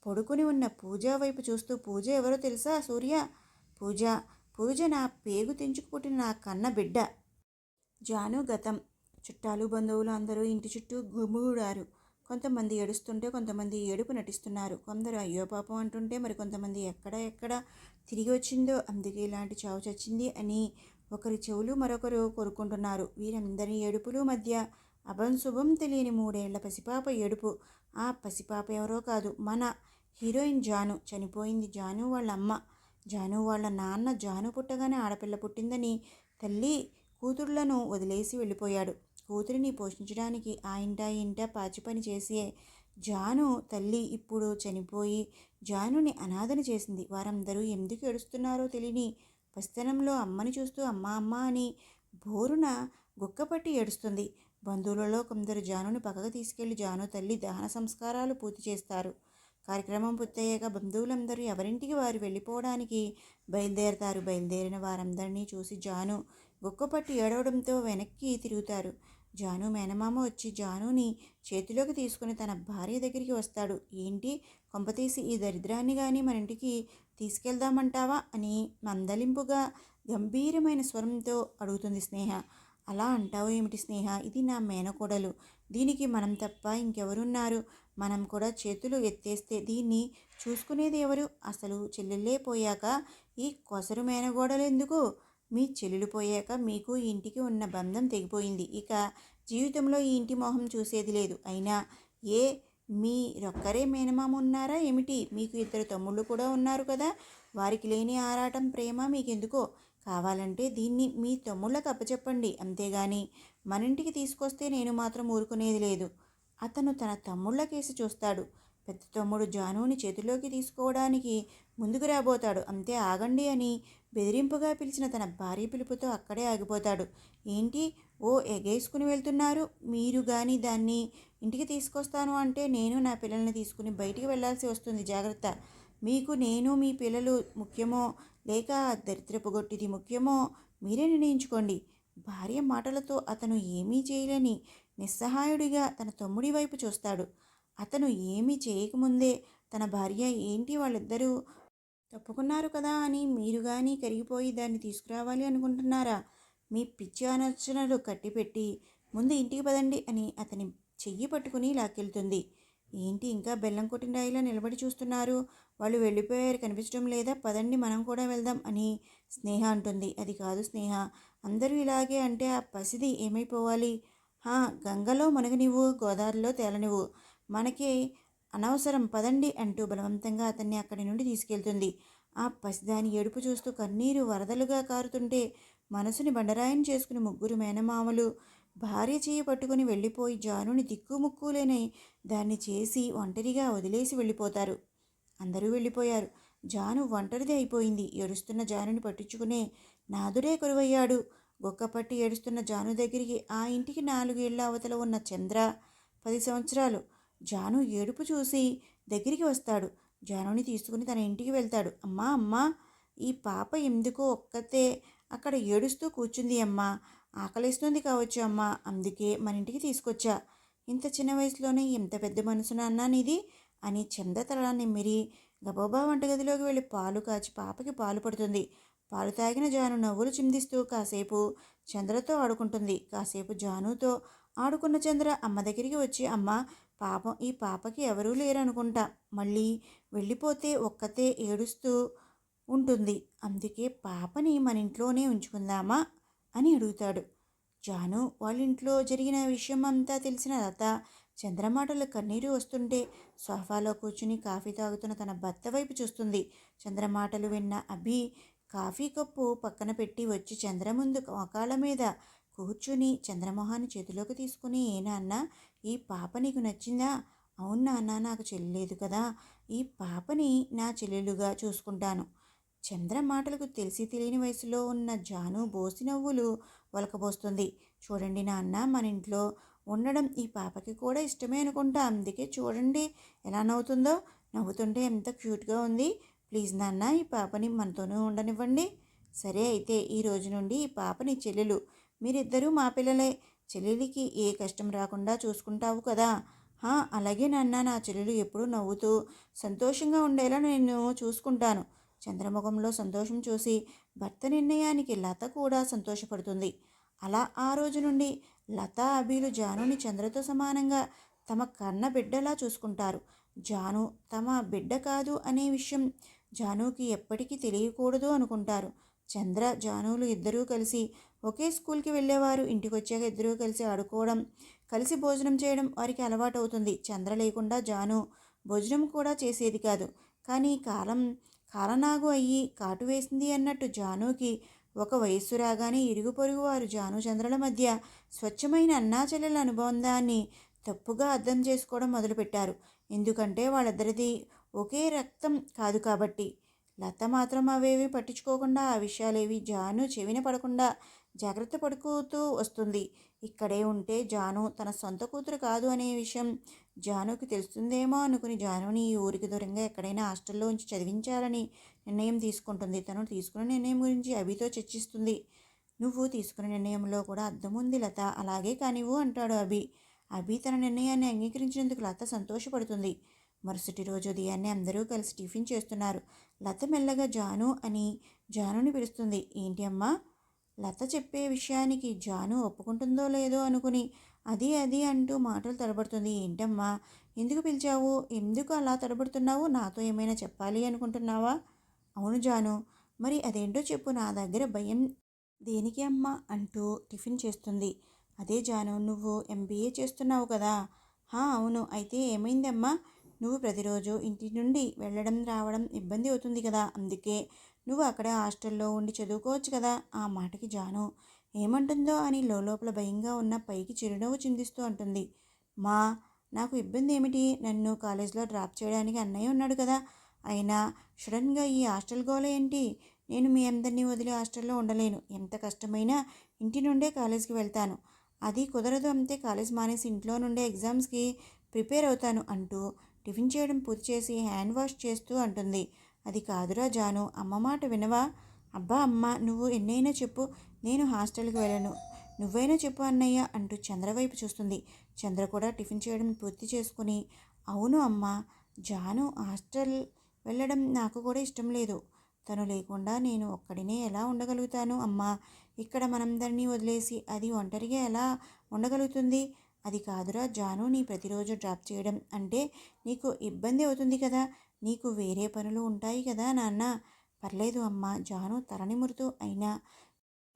పడుకుని ఉన్న పూజ వైపు చూస్తూ, పూజ ఎవరో తెలుసా సూర్య? పూజ నా పేగు తెంచుకు పుట్టిన నా కన్న బిడ్డ. జాను గతం. చుట్టాలు బంధువులు అందరూ ఇంటి చుట్టూ గుమిగూడారు. కొంతమంది ఏడుస్తుంటే కొంతమంది ఏడుపు నటిస్తున్నారు. కొందరు అయ్యో పాపం అంటుంటే మరికొంతమంది ఎక్కడ తిరిగి వచ్చిందో అందుకే ఇలాంటి చావు చచ్చింది అని ఒకరి చెవులు మరొకరు కోరుకుంటున్నారు. వీరందరి ఏడుపులు మధ్య అభంశుభం తెలియని 3 ఏళ్ల పసిపాప ఏడుపు. ఆ పసిపాప ఎవరో కాదు, మన హీరోయిన్ జాను. చనిపోయింది జాను వాళ్ళ అమ్మ. జాను వాళ్ళ నాన్న జాను పుట్టగానే ఆడపిల్ల పుట్టిందని తల్లి కూతుళ్లను వదిలేసి వెళ్ళిపోయాడు. కూతురిని పోషించడానికి ఆ ఇంట పాచి పని చేసే జాను తల్లి ఇప్పుడు చనిపోయి జానుని అనాథని చేసింది. వారందరూ ఎందుకు ఏడుస్తున్నారో తెలియని పసితనంలో అమ్మని చూస్తూ అమ్మ అని బోరున గుక్కపట్టి ఏడుస్తుంది. బంధువులలో కొందరు జానుని పక్కకు తీసుకెళ్లి జాను తల్లి దహన సంస్కారాలు పూర్తి చేస్తారు. కార్యక్రమం పూర్తయ్యాక బంధువులందరూ ఎవరింటికి వారు వెళ్ళిపోవడానికి బయలుదేరతారు. బయలుదేరిన వారందరినీ చూసి జాను గుక్కపట్టి ఏడవడంతో వెనక్కి తిరుగుతారు. జాను మేనమామ వచ్చి జానుని చేతిలోకి తీసుకుని తన భార్య దగ్గరికి వస్తాడు. ఏంటి, కొంపతీసి ఈ దరిద్రాన్ని కానీ మన ఇంటికి తీసుకెళ్దామంటావా అని మందలింపుగా గంభీరమైన స్వరంతో అడుగుతుంది స్నేహ. అలా అంటావు ఏమిటి స్నేహ, ఇది నా మేనకోడలు, దీనికి మనం తప్ప ఇంకెవరున్నారు? మనం కూడా చేతులు ఎత్తేస్తే దీన్ని చూసుకునేది ఎవరు? అసలు చెల్లెళ్ళే పోయాక ఈ కొసరు మేనగోడలు ఎందుకు? మీ చెల్లెలు పోయాక మీకు ఈ ఇంటికి ఉన్న బంధం తెగిపోయింది. ఇక జీవితంలో ఈ ఇంటి మొహం చూసేది లేదు. అయినా మీరొక్కరే మేనమామ ఉన్నారా ఏమిటి? మీకు 2 తమ్ముళ్ళు కూడా ఉన్నారు కదా, వారికి లేని ఆరాటం ప్రేమ మీకెందుకో? కావాలంటే దీన్ని మీ తమ్ముళ్ళకు అప్పచెప్పండి, అంతేగాని మన ఇంటికి తీసుకొస్తే నేను మాత్రం ఊరుకునేది లేదు. అతను తన తమ్ముళ్ళ కేసి చూస్తాడు. పెద్ద తమ్ముడు జానుని చేతిలోకి తీసుకోవడానికి ముందుకు రాబోతాడు. అంతే, ఆగండి అని బెదిరింపుగా పిలిచిన తన భార్య పిలుపుతో అక్కడే ఆగిపోతాడు. ఏంటి, ఎగేసుకుని వెళ్తున్నారు? మీరు కానీ దాన్ని ఇంటికి తీసుకొస్తాను అంటే నేను నా పిల్లల్ని తీసుకుని బయటికి వెళ్లాల్సి వస్తుంది, జాగ్రత్త. మీకు నేను మీ పిల్లలు ముఖ్యమో లేక దరిద్రపు గొట్టిది ముఖ్యమో మీరే నిర్ణయించుకోండి. భార్య మాటలతో అతను ఏమీ చేయలేని నిస్సహాయుడిగా తన తమ్ముడి వైపు చూస్తాడు. అతను ఏమీ చేయకముందే తన భార్య ఏంటి వాళ్ళిద్దరూ తప్పుకున్నారు కదా అని మీరు కానీ కరిగిపోయి దాన్ని తీసుకురావాలి అనుకుంటున్నారా? మీ పిచ్చి ఆలోచనలు కట్టిపెట్టి ముందు ఇంటికి పదండి అని అతని చెయ్యి పట్టుకుని లాక్కెళ్తుంది. ఏంటి ఇంకా బెల్లం కొట్టిన రాయిలా నిలబడి చూస్తున్నారు? వాళ్ళు వెళ్ళిపోయారు కనిపించడం లేదా? పదండి మనం కూడా వెళ్దాం అని స్నేహ అంటుంది. అది కాదు స్నేహ, అందరూ ఇలాగే అంటే ఆ పసిది ఏమైపోవాలి? గంగలో మునగనివ్వు, గోదావరిలో తేలనివ్వు, మనకి అనవసరం పదండి అంటూ బలవంతంగా అతన్ని అక్కడి నుండి తీసుకెళ్తుంది. ఆ పసిదాని ఏడుపు చూస్తూ కన్నీరు వరదలుగా కారుతుంటే మనసుని బండరాయిని చేసుకుని ముగ్గురు మేనమామలు భార్య చేయి పట్టుకుని వెళ్ళిపోయి జానుని దిక్కుముక్కు లేని దాన్ని చేసి ఒంటరిగా వదిలేసి వెళ్ళిపోతారు. అందరూ వెళ్ళిపోయారు. జాను ఒంటరిది అయిపోయింది. ఏడుస్తున్న జానుని పట్టించుకునే నాదుడే కరువయ్యాడు. గొక్కపట్టి ఏడుస్తున్న జాను దగ్గరికి ఆ ఇంటికి 4 ఏళ్ల అవతల ఉన్న చంద్ర 10 సంవత్సరాలు. జాను ఏడుపు చూసి దగ్గరికి వస్తాడు. జానుని తీసుకుని తన ఇంటికి వెళ్తాడు. అమ్మా అమ్మా, ఈ పాప ఎందుకో ఒక్కతే అక్కడ ఏడుస్తూ కూర్చుంది అమ్మా. ఆకలిస్తుంది కావచ్చు అమ్మా, అందుకే మన ఇంటికి తీసుకొచ్చా. ఇంత చిన్న వయసులోనే ఎంత పెద్ద మనసు నాన్న నీది అని చంద్ర తల నిమ్మిరి గబగబా వంటగదిలోకి వెళ్ళి పాలు కాచి పాపకి పాలు పడుతుంది. పాలు తాగిన జాను నవ్వులు చిందిస్తూ కాసేపు చంద్రతో ఆడుకుంటుంది. కాసేపు జానుతో ఆడుకున్న చంద్ర అమ్మ దగ్గరికి వచ్చి, అమ్మ, పాపం ఈ పాపకి ఎవరూ లేరనుకుంటా, మళ్ళీ వెళ్ళిపోతే ఒక్కతే ఏడుస్తూ ఉంటుంది, అందుకే పాపని మన ఇంట్లోనే ఉంచుకుందామా అని అడుగుతాడు. జాను వాళ్ళ ఇంట్లో జరిగిన విషయం అంతా తెలిసిన లత చంద్రమాటలు కన్నీరు వస్తుంటే సోఫాలో కూర్చుని కాఫీ తాగుతున్న తన భర్త వైపు చూస్తుంది. చంద్రమాటలు విన్న అభి కాఫీ కప్పు పక్కన పెట్టి వచ్చి చంద్ర ముందు మోకాళ్ళ మీద కూర్చుని చంద్రమోహాన్ని చేతిలోకి తీసుకుని, ఏ నాన్న, ఈ పాప నీకు నచ్చిందా? అవును నాన్న, నాకు చెల్లెలేదు కదా, ఈ పాపని నా చెల్లెలుగా చూసుకుంటాను. చంద్ర మాటలకు తెలిసి తెలియని వయసులో ఉన్న జాను బోసి నవ్వులు ఒలకబోస్తుంది. చూడండి నాన్న, మన ఇంట్లో ఉండడం ఈ పాపకి కూడా ఇష్టమే అనుకుంటా, అందుకే చూడండి ఎలా నవ్వుతుందో, నవ్వుతుంటే ఎంత క్యూట్గా ఉంది. ప్లీజ్ నాన్న, ఈ పాపని మనతోనే ఉండనివ్వండి. సరే అయితే ఈ రోజు నుండి ఈ పాపని చెల్లెలు, మీరిద్దరూ మా పిల్లలే, చెల్లెలికి ఏ కష్టం రాకుండా చూసుకుంటావు కదా? అలాగే నాన్న, నా చెల్లెలు ఎప్పుడూ నవ్వుతూ సంతోషంగా ఉండేలా నేను చూసుకుంటాను. చంద్రముఖంలో సంతోషం చూసి భర్త నిర్ణయానికి లత కూడా సంతోషపడుతుంది. అలా ఆ రోజు నుండి లత అభిలు జానుని చంద్రతో సమానంగా తమ కన్న బిడ్డలా చూసుకుంటారు. జాను తమ బిడ్డ కాదు అనే విషయం జానుకి ఎప్పటికీ తెలియకూడదు అనుకుంటారు. చంద్ర జానులు ఇద్దరూ కలిసి ఒకే స్కూల్కి వెళ్ళేవారు. ఇంటికి వచ్చాక ఇద్దరూ కలిసి ఆడుకోవడం, కలిసి భోజనం చేయడం వారికి అలవాటు అవుతుంది. చంద్ర లేకుండా జాను భోజనం కూడా చేసేది కాదు. కానీ కాలనాగు అయ్యి కాటు వేసింది అన్నట్టు జానుకి ఒక వయస్సు రాగానే ఇరుగు పొరుగు వారు జాను చంద్రల మధ్య స్వచ్ఛమైన అన్నాచెల్లెల అనుబంధాన్ని తప్పుగా అర్థం చేసుకోవడం మొదలుపెట్టారు. ఎందుకంటే వాళ్ళిద్దరిది ఒకే రక్తం కాదు కాబట్టి. లత మాత్రం అవేవి పట్టించుకోకుండా, ఆ విషయాలేవి జాను చెవిన పడకుండా జాగ్రత్త పడుకుతూ వస్తుంది. ఇక్కడే ఉంటే జాను తన సొంత కూతురు కాదు అనే విషయం జానుకి తెలుస్తుందేమో అనుకుని జానుని ఈ ఊరికి దూరంగా ఎక్కడైనా హాస్టల్లో ఉంచి చదివించాలని నిర్ణయం తీసుకుంటుంది. తను తీసుకున్న నిర్ణయం గురించి అభితో చర్చిస్తుంది. నువ్వు తీసుకున్న నిర్ణయంలో కూడా అర్థం ఉంది లత, అలాగే కానివ్వు అంటాడు అభి. అభి తన నిర్ణయాన్ని అంగీకరించినందుకు లత సంతోషపడుతుంది. మరుసటి రోజు ఉదయాన్నే అందరూ కలిసి టిఫిన్ చేస్తున్నారు. లత మెల్లగా జాను అని జానుని పిలుస్తుంది. ఏంటి అమ్మా? లత చెప్పే విషయానికి జాను ఒప్పుకుంటుందో లేదో అనుకుని అది అంటూ మాటలు తడబడుతుంది. ఏంటమ్మా, ఎందుకు పిలిచావు? ఎందుకు అలా తడబడుతున్నావు? నాతో ఏమైనా చెప్పాలి అనుకుంటున్నావా? అవును జాను, మరి అదేంటో చెప్పు, నా దగ్గర భయం దేనికి అమ్మా అంటూ టిఫిన్ చేస్తుంది. అదే జాను, నువ్వు MBA చేస్తున్నావు కదా? అవును, అయితే ఏమైందమ్మా? నువ్వు ప్రతిరోజు ఇంటి నుండి వెళ్ళడం రావడం ఇబ్బంది అవుతుంది కదా, అందుకే నువ్వు అక్కడే హాస్టల్లో ఉండి చదువుకోవచ్చు కదా. ఆ మాటకి జాను ఏమంటుందో అని లోపల భయంగా ఉన్న పైకి చిరునవ్వు చిందిస్తూ అంటుంది. మా, నాకు ఇబ్బంది ఏమిటి? నన్ను కాలేజ్లో డ్రాప్ చేయడానికి అన్నయ్య ఉన్నాడు కదా, అయినా సడన్గా ఈ హాస్టల్ గోల ఏంటి? నేను మీ అందరినీ వదిలి హాస్టల్లో ఉండలేను. ఎంత కష్టమైనా ఇంటి నుండే కాలేజ్కి వెళ్తాను. అది కుదరదు అంతే, కాలేజ్ మానేసి ఇంట్లో నుండే ఎగ్జామ్స్కి ప్రిపేర్ అవుతాను అంటూ టిఫిన్ చేయడం పూర్తి చేసి హ్యాండ్ వాష్ చేస్తూ అంటుంది. అది కాదురా జాను, అమ్మ మాట వినవా? అబ్బా అమ్మ, నువ్వు ఎన్నైనా చెప్పు, నేను హాస్టల్కి వెళ్ళను. నువ్వైనా చెప్పు అన్నయ్య అంటూ చంద్ర వైపు చూస్తుంది. చంద్ర కూడా టిఫిన్ చేయడం పూర్తి చేసుకుని, అవును అమ్మా, జాను హాస్టల్ వెళ్ళడం నాకు కూడా ఇష్టం లేదు. తను లేకుండా నేను ఒక్కడినే ఎలా ఉండగలుగుతాను అమ్మా? ఇక్కడ మనందరినీ వదిలేసి అది ఒంటరిగా ఎలా ఉండగలుగుతుంది? అది కాదురా జాను, నీ ప్రతిరోజు డ్రాప్ చేయడం అంటే నీకు ఇబ్బంది అవుతుంది కదా. నీకు వేరే పనులు ఉంటాయి కదా నాన్న. పర్లేదు అమ్మా, జాను తల నిమురుతూ, అయినా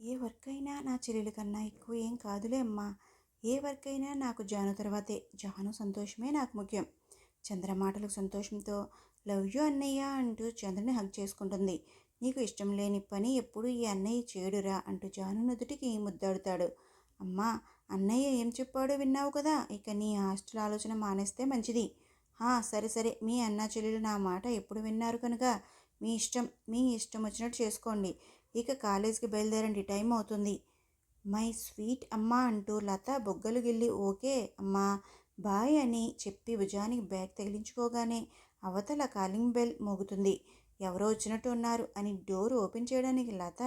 ఏ వర్క్ అయినా నా చెల్లెల కన్నా ఎక్కువ ఏం కాదులే అమ్మా. ఏ వర్క్ అయినా నాకు జాను తర్వాతే. జాను సంతోషమే నాకు ముఖ్యం. చంద్ర మాటలకు సంతోషంతో లవ్ యూ అన్నయ్య అంటూ చంద్రని హగ్ చేసుకుంటుంది. నీకు ఇష్టం లేని పని ఎప్పుడు ఈ అన్నయ్య చేయడురా అంటూ జాను నుదుటికి ముద్దాడుతాడు. అమ్మా, అన్నయ్య ఏం చెప్పాడో విన్నావు కదా. ఇక నీ హాస్టల్ ఆలోచన మానేస్తే మంచిది. సరే సరే, మీ అన్నా చెల్లెలు నా మాట ఎప్పుడు విన్నారు కనుక మీ ఇష్టం వచ్చినట్టు చేసుకోండి. ఇక కాలేజీకి బయలుదేరండి, టైం అవుతుంది. మై స్వీట్ అమ్మా అంటూ లత బొగ్గలు గిల్లి ఓకే అమ్మా బాయ్ అని చెప్పి భుజానికి బ్యాగ్ తగిలించుకోగానే అవతల కాలింగ్ బెల్ మోగుతుంది. ఎవరో వచ్చినట్టు ఉన్నారు అని డోర్ ఓపెన్ చేయడానికి లత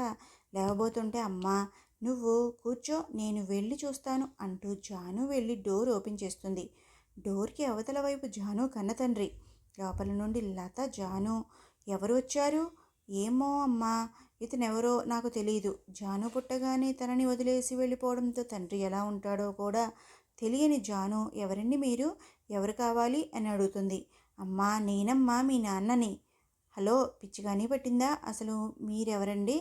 లేవబోతుంటే, అమ్మా నువ్వు కూర్చో, నేను వెళ్ళి చూస్తాను అంటూ జాను వెళ్ళి డోర్ ఓపెన్ చేస్తుంది. డోర్కి అవతల వైపు జాను కన్న తండ్రి. లోపల నుండి లత, జాను ఎవరు వచ్చారు? ఏమో అమ్మా, ఇతనెవరో నాకు తెలియదు. జాను పుట్టగానే తనని వదిలేసి వెళ్ళిపోవడంతో తండ్రి ఎలా ఉంటాడో కూడా తెలియని జాను, ఎవరండి మీరు, ఎవరు కావాలి అని అడుగుతుంది. అమ్మా, నేనమ్మా మీ నాన్నని. హలో, పిచ్చిగాని పట్టిందా? అసలు మీరెవరండి?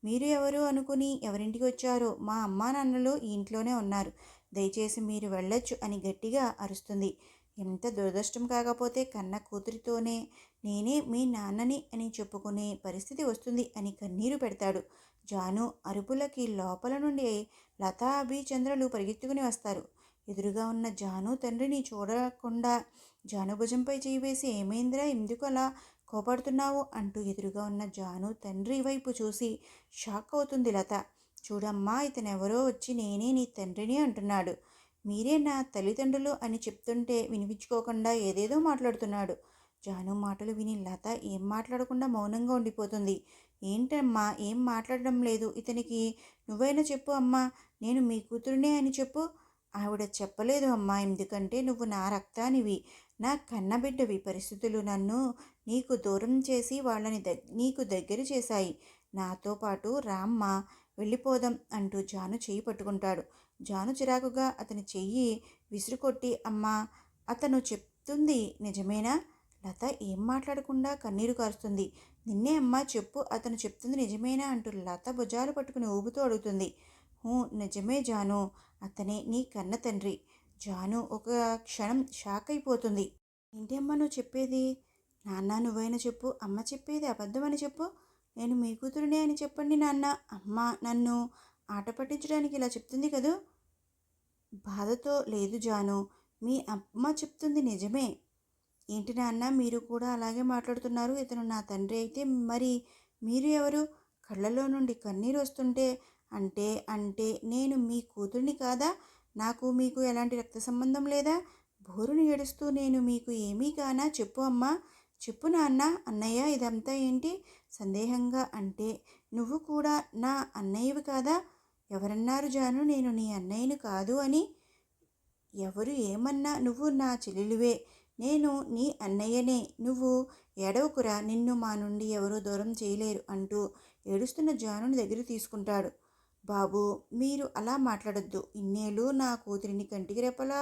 మీరు ఎవరు అనుకుని ఎవరింటికి వచ్చారో? మా అమ్మా నాన్నలు ఈ ఇంట్లోనే ఉన్నారు, దయచేసి మీరు వెళ్ళొచ్చు అని గట్టిగా అరుస్తుంది. ఎంత దురదృష్టం కాకపోతే కన్న కూతురితోనే నేనే మీ నాన్నని అని చెప్పుకునే పరిస్థితి వస్తుంది అని కన్నీరు పెడతాడు. జాను అరుపులకి లోపల నుండి లతా, అభి, చంద్రలు పరిగెత్తుకుని వస్తారు. ఎదురుగా ఉన్న జాను తండ్రిని చూడకుండా జాను భుజంపై చేయి వేసి, ఏమైందిరా, ఎందుకు అలా కోపడుతున్నావు అంటూ ఎదురుగా ఉన్న జాను తండ్రి వైపు చూసి షాక్ అవుతుంది లత. చూడమ్మా, ఇతనెవరో వచ్చి నేనే నీ తండ్రిని అంటున్నాడు. మీరే నా తల్లిదండ్రులు అని చెప్తుంటే వినిపించుకోకుండా ఏదేదో మాట్లాడుతున్నాడు. జాను మాటలు విని లత ఏం మాట్లాడకుండా మౌనంగా ఉండిపోతుంది. ఏంటమ్మా, ఏం మాట్లాడడం లేదు ఇతనికి? నువ్వైనా చెప్పు అమ్మా, నేను మీ కూతురునే అని చెప్పు. ఆవిడ చెప్పలేదు అమ్మా, ఎందుకంటే నువ్వు నా రక్తానివి, నా కన్నబిడ్డవి. పరిస్థితులు నన్ను నీకు దూరం చేసి వాళ్ళని నీకు దగ్గర చేశాయి. నాతో పాటు రామ్మా, వెళ్ళిపోదాం అంటూ జాను చెయ్యి పట్టుకుంటాడు. జాను చిరాకుగా అతని చెయ్యి విసురుకొట్టి, అమ్మా, అతను చెప్తుంది నిజమేనా? లత ఏం మాట్లాడకుండా కన్నీరు కారుస్తుంది. నిన్నే అమ్మా, చెప్పు, అతను చెప్తుంది నిజమేనా అంటూ లత భుజాలు పట్టుకుని ఊగుతూ అడుగుతుంది. నిజమే జాను, అతనే నీ కన్న తండ్రి. జాను ఒక క్షణం షాక్ అయిపోతుంది. ఏంటమ్మా నువ్వు చెప్పేది? నాన్న, నువ్వైనా చెప్పు, అమ్మ చెప్పేది అబద్ధమని చెప్పు. నేను మీ కూతురునే అని చెప్పండి నాన్న. అమ్మ నన్ను ఆట పట్టించడానికి ఇలా చెప్తుంది కదూ? బాధతో, లేదు జాను, మీ అమ్మ చెప్తుంది నిజమే. ఏంటి నాన్న, మీరు కూడా అలాగే మాట్లాడుతున్నారు? ఇతను నా తండ్రి అయితే మరి మీరు ఎవరు? కళ్ళలో నుండి కన్నీరు వస్తుంటే, అంటే అంటే నేను మీ కూతుర్ని కాదా? నాకు మీకు ఎలాంటి రక్త సంబంధం లేదా? బోరుని ఏడుస్తూ, నేను మీకు ఏమీ కానా? చెప్పు అమ్మా, చెప్పు నాన్న. అన్నయ్య, ఇదంతా ఏంటి? సందేహంగా, అంటే నువ్వు కూడా నా అన్నయ్యవి కాదా? ఎవరన్నారు జాను నేను నీ అన్నయ్యను కాదు అని? ఎవరు ఏమన్నా నువ్వు నా చెల్లెలివే, నేను నీ అన్నయ్యనే. నువ్వు ఏడవకురా, నిన్ను మా నుండి ఎవరూ దూరం చేయలేరు అంటూ ఏడుస్తున్న జానుని దగ్గర తీసుకుంటాడు. బాబు, మీరు అలా మాట్లాడొద్దు. ఇన్నేళ్ళు నా కూతురిని కంటికి రెప్పలా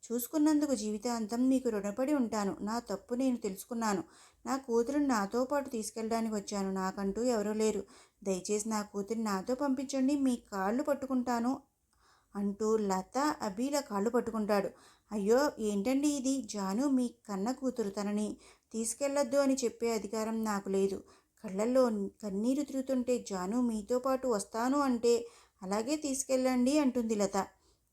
చూసుకున్నందుకు జీవితాంతం మీకు రుణపడి ఉంటాను. నా తప్పు నేను తెలుసుకున్నాను. నా కూతురిని నాతో పాటు తీసుకెళ్ళడానికి వచ్చాను. నాకంటూ ఎవరూ లేరు. దయచేసి నా కూతురిని నాతో పంపించండి, మీ కాళ్ళు పట్టుకుంటాను అంటూ లత, అభిల కాళ్ళు పట్టుకుంటాడు. అయ్యో, ఏంటండి ఇది? జాను మీ కన్న కూతురు, తనని తీసుకెళ్లొద్దు అని చెప్పే అధికారం నాకు లేదు. కళ్ళల్లో కన్నీరు తిరుగుతుంటే జాను మీతో పాటు వస్తాను అంటే అలాగే తీసుకెళ్ళండి అంటుంది లత.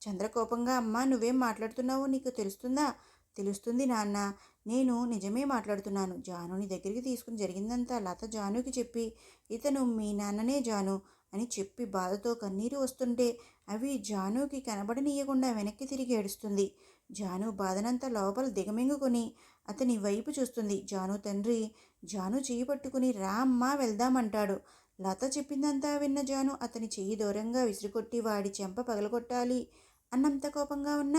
చంద్రకోపంగా, అమ్మా నువ్వేం మాట్లాడుతున్నావో నీకు తెలుస్తుందా? తెలుస్తుంది నాన్న, నేను నిజమే మాట్లాడుతున్నాను. జానుని దగ్గరికి తీసుకుని జరిగిందంతా లత జానుకి చెప్పి, ఇతను మీ నాన్ననే జాను అని చెప్పి బాధతో కన్నీరు వస్తుంటే అవి జానుకి కనబడనీయకుండా వెనక్కి తిరిగి ఏడుస్తుంది. జాను బాధనంతా లోపల దిగమింగుకొని అతని వైపు చూస్తుంది. జాను తండ్రి జాను చేయి పట్టుకుని రా అమ్మా వెళ్దామంటాడు. లత చెప్పిందంతా విన్న జాను అతని చెయ్యి దూరంగా విసిరికొట్టి వాడి చెంప పగలగొట్టాలి అన్నంత కోపంగా ఉన్న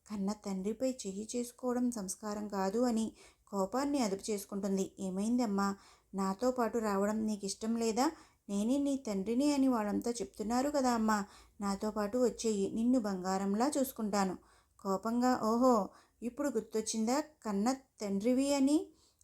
కన్న తండ్రిపై చెయ్యి చేసుకోవడం సంస్కారం కాదు అని కోపాన్ని అదుపు చేసుకుంటుంది. ఏమైందమ్మా? నాతో పాటు రావడం నీకు ఇష్టం లేదా? నేనే నీ తండ్రిని అని వాళ్ళంతా చెప్తున్నారు కదా అమ్మా. నాతో పాటు వచ్చేయి, నిన్ను బంగారంలా చూసుకుంటాను. కోపంగా ఓహో, ఇప్పుడు గుర్తొచ్చిందా కన్న తండ్రివి అని?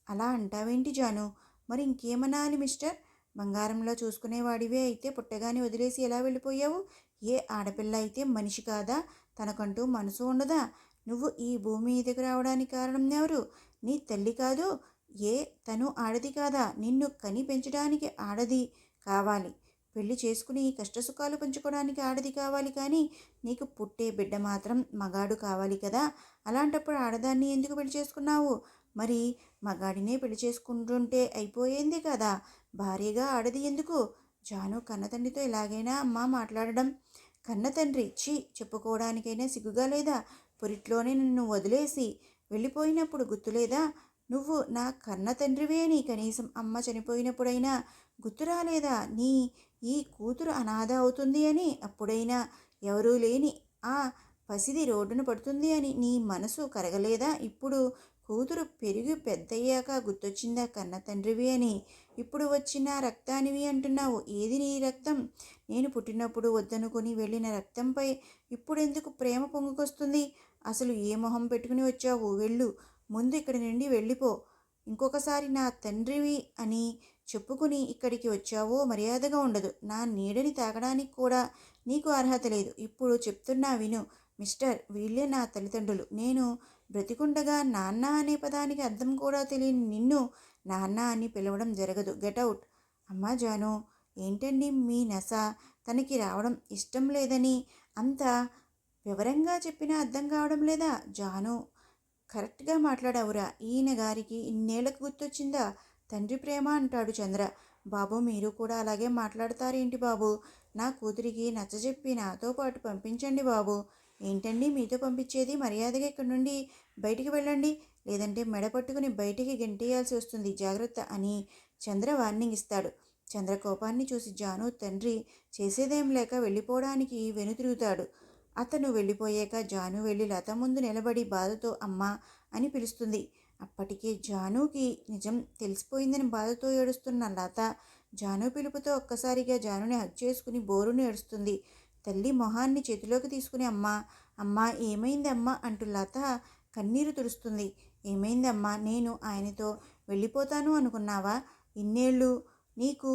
అలా అంటావేంటి జాను? మరి ఇంకేమనాలి మిస్టర్? బంగారంలో చూసుకునేవాడివే అయితే పుట్టగానే వదిలేసి ఎలా వెళ్ళిపోయావు? ఏ ఆడపిల్ల అయితే మనిషి కాదా? తనకంటూ మనసు ఉండదా? నువ్వు ఈ భూమి మీదకి రావడానికి కారణం ఎవరు? నీ తల్లి కాదు? ఏ తను ఆడది కాదా? నిన్ను కని పెంచడానికి ఆడది కావాలి. పెళ్లి చేసుకుని కష్టసుఖాలు పంచుకోవడానికి ఆడది కావాలి, కానీ నీకు పుట్టే బిడ్డ మాత్రం మగాడు కావాలి కదా. అలాంటప్పుడు ఆడదాన్ని ఎందుకు పెళ్లి చేసుకున్నావు? మరి మగాడినే పెళ్లి చేసుకుంటుంటే అయిపోయింది కదా. భార్యగా ఆడది ఎందుకు? జాను కన్నతండ్రితో ఇలాగైనా అమ్మ మాట్లాడడం? కన్నతండ్రి ఛీ, చెప్పుకోవడానికైనా సిగ్గుగా లేదా? పురిట్లోనే నిన్ను వదిలేసి వెళ్ళిపోయినప్పుడు గుర్తులేదా? నువ్వు నా కన్న తండ్రివే అని కనీసం అమ్మ చనిపోయినప్పుడైనా గుర్తు రాలేదా? ఈ కూతురు అనాథ అవుతుంది అని అప్పుడైనా ఎవరూ లేని ఆ పసిది రోడ్డున పడుతుంది అని నీ మనసు కరగలేదా? ఇప్పుడు కూతురు పెరిగి పెద్దయ్యాక గుర్తొచ్చిందా కన్న తండ్రివి అని? ఇప్పుడు వచ్చిన రక్తానివి అంటున్నావు. ఏది నీ రక్తం? నేను పుట్టినప్పుడు వద్దనుకొని వెళ్ళిన రక్తంపై ఇప్పుడెందుకు ప్రేమ పొంగుకొస్తుంది? అసలు ఏ మొహం పెట్టుకుని వచ్చావు? వెళ్ళు, ముందు ఇక్కడి నుండి వెళ్ళిపో. ఇంకొకసారి నా తండ్రివి అని చెప్పుకుని ఇక్కడికి వచ్చావో మర్యాదగా ఉండదు. నా నీడని తాగడానికి కూడా నీకు అర్హత లేదు. ఇప్పుడు చెప్తున్నా విను మిస్టర్, వీళ్ళే నా తల్లిదండ్రులు. నేను బ్రతికుండగా నాన్న అనే పదానికి అర్థం కూడా తెలియని నిన్ను నాన్న అని పిలవడం జరగదు. గెటౌట్. అమ్మా జాను, ఏంటండి మీ నస? తనకి రావడం ఇష్టం లేదని అంత వివరంగా చెప్పినా అర్థం కావడం లేదా? జాను, కరెక్ట్గా మాట్లాడావురా. ఈయన గారికి ఇన్నేళ్లకు గుర్తొచ్చిందా తండ్రి ప్రేమ అంటాడు చంద్ర. బాబు, మీరు కూడా అలాగే మాట్లాడతారేంటి బాబు? నా కూతురికి నచ్చజెప్పి నాతో పాటు పంపించండి బాబు. ఏంటండి మీతో పంపించేది? మర్యాదగా ఇక్కడి నుండి బయటికి వెళ్ళండి, లేదంటే మెడ పట్టుకుని బయటికి గెంటేయాల్సి వస్తుంది, జాగ్రత్త అని చంద్ర వార్నింగ్ ఇస్తాడు. చంద్ర కోపాన్ని చూసి జాను తండ్రి చేసేదేం లేక వెళ్ళిపోవడానికి వెనుతిరుగుతాడు. అతను వెళ్ళిపోయాక జాను వెళ్ళి లత ముందు నిలబడి బాధతో అమ్మా అని పిలుస్తుంది. అప్పటికే జానుకి నిజం తెలిసిపోయిందని బాధతో ఏడుస్తున్న లత జాను పిలుపుతో ఒక్కసారిగా జానుని హగ్ చేసుకుని బోరుని ఏడుస్తుంది. తల్లి మొహాన్ని చేతిలోకి తీసుకుని అమ్మా అమ్మా ఏమైందమ్మా అంటూ లత కన్నీరు తుడుస్తుంది. ఏమైందమ్మా? నేను ఆయనతో వెళ్ళిపోతాను అనుకున్నావా? ఇన్నేళ్ళు నీకు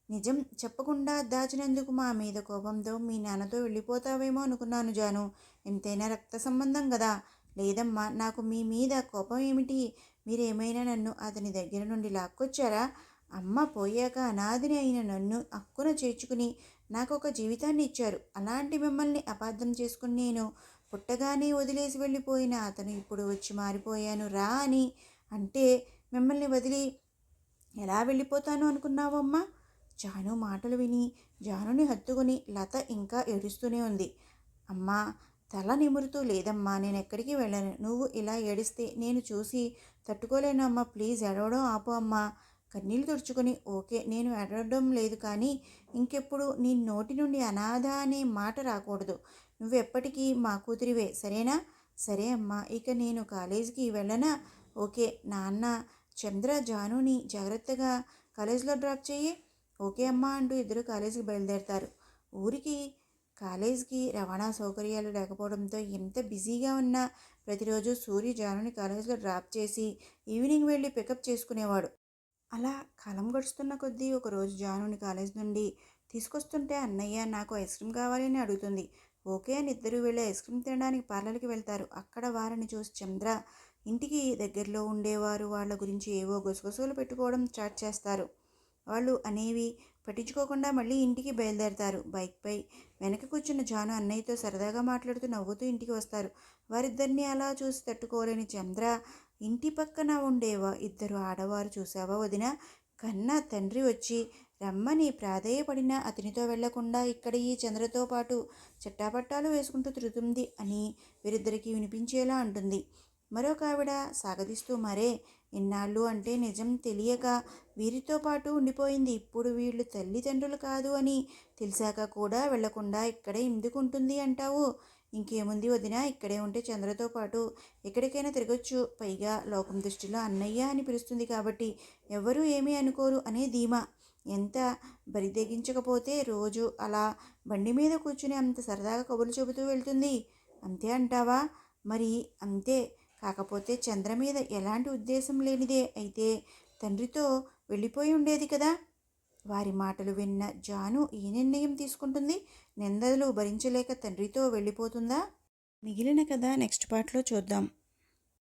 నిజం చెప్పకుండా దాచినందుకు మా మీద కోపంతో మీ నాన్నతో వెళ్ళిపోతావేమో అనుకున్నాను జాను. ఎంతైనా రక్త సంబంధం కదా. లేదమ్మా, నాకు మీ మీద కోపం ఏమిటి? మీరేమైనా నన్ను అతని దగ్గర నుండి లాక్కొచ్చారా? అమ్మ పోయాక అనాథిని అయిన నన్ను అక్కున చేర్చుకుని నాకు ఒక జీవితాన్ని ఇచ్చారు. అలాంటి మిమ్మల్ని అపార్థం చేసుకుని నేను పుట్టగానే వదిలేసి వెళ్ళిపోయిన అతను ఇప్పుడు వచ్చి మారిపోయాను రా అని అంటే మిమ్మల్ని వదిలి ఎలా వెళ్ళిపోతాను అనుకున్నావమ్మా? జాను మాటలు విని జానుని హత్తుకుని లత ఇంకా ఏడుస్తూనే ఉంది. అమ్మా, తల నిమురుతూ లేదమ్మా, నేను ఎక్కడికి వెళ్ళను. నువ్వు ఇలా ఏడిస్తే నేను చూసి తట్టుకోలేను అమ్మా. ప్లీజ్ ఏడవడం ఆపు అమ్మా. కన్నీళ్ళు తుడుచుకొని ఓకే, నేను ఏడవడం లేదు, కానీ ఇంకెప్పుడు నీ నోటి నుండి అనాథ అనే మాట రాకూడదు. నువ్వు ఎప్పటికీ మా కూతురివే, సరేనా? సరే అమ్మా, ఇక నేను కాలేజీకి వెళ్ళనా? ఓకే నాన్న. చంద్ర జానుని జాగ్రత్తగా కాలేజీలో డ్రాప్ చెయ్యి. ఓకే అమ్మా అంటూ ఇద్దరు కాలేజీకి బయలుదేరతారు. ఊరికి కాలేజీకి రవాణా సౌకర్యాలు లేకపోవడంతో ఎంత బిజీగా ఉన్నా ప్రతిరోజు సూర్య జానుని కాలేజీలో డ్రాప్ చేసి ఈవినింగ్ వెళ్ళి పికప్ చేసుకునేవాడు. అలా కాలం గడుస్తున్న కొద్దీ ఒకరోజు జానుని కాలేజ్ నుండి తీసుకొస్తుంటే అన్నయ్య నాకు ఐస్ క్రీమ్ కావాలి అని అడుగుతుంది. ఓకే అని ఇద్దరు వెళ్ళి ఐస్ క్రీమ్ తినడానికి పార్లర్కి వెళ్తారు. అక్కడ వారిని చూసి చంద్ర ఇంటికి దగ్గరలో ఉండేవారు వాళ్ళ గురించి ఏవో గుసగుసలు పెట్టుకోవడం స్టార్ట్ చేస్తారు. వాళ్ళు అనేవి పట్టించుకోకుండా మళ్ళీ ఇంటికి బయలుదేరతారు. బైక్పై వెనక కూర్చున్న జాను అన్నయ్యతో సరదాగా మాట్లాడుతూ నవ్వుతూ ఇంటికి వస్తారు. వారిద్దరిని అలా చూసి తట్టుకోలేని చంద్ర ఇంటి పక్కన ఉండేవా ఇద్దరు ఆడవారు చూసావా వదిన? కన్నా తండ్రి వచ్చి రమ్మని ప్రాధేయపడినా అతనితో వెళ్లకుండా ఇక్కడ ఈ చంద్రతో పాటు చట్టాపట్టాలు వేసుకుంటూ తిరుగుతుంది అని వీరిద్దరికీ వినిపించేలా అంటుంది. మరొక ఆవిడ సాగదీస్తూ మరే ఇన్నాళ్ళు అంటే నిజం తెలియక వీరితో పాటు ఉండిపోయింది. ఇప్పుడు వీళ్ళు తల్లిదండ్రులు కాదు అని తెలిసాక కూడా వెళ్లకుండా ఇక్కడే ఎందుకుంటుంది అంటావు? ఇంకేముంది వదినా, ఇక్కడే ఉంటే చంద్రతో పాటు ఎక్కడికైనా తిరగొచ్చు. పైగా లోకం దృష్టిలో అన్నయ్య అని పిలుస్తుంది కాబట్టి ఎవరూ ఏమీ అనుకోరు అనే ధీమా. ఎంత బరితెగించకపోతే రోజు అలా బండి మీద కూర్చుని అంత సరదాగా కబుర్లు చెబుతూ వెళ్తుంది. అంతే అంటావా? మరి అంతే. కాకపోతే చంద్ర మీద ఎలాంటి ఉద్దేశం లేనిదే అయితే తండ్రితో వెళ్ళిపోయి ఉండేది కదా. వారి మాటలు విన్న జాను ఏ నిర్ణయం తీసుకుంటుంది? నిందలు భరించలేక తండ్రితో వెళ్ళిపోతుందా? మిగిలిన కథ నెక్స్ట్ పార్ట్లో చూద్దాం.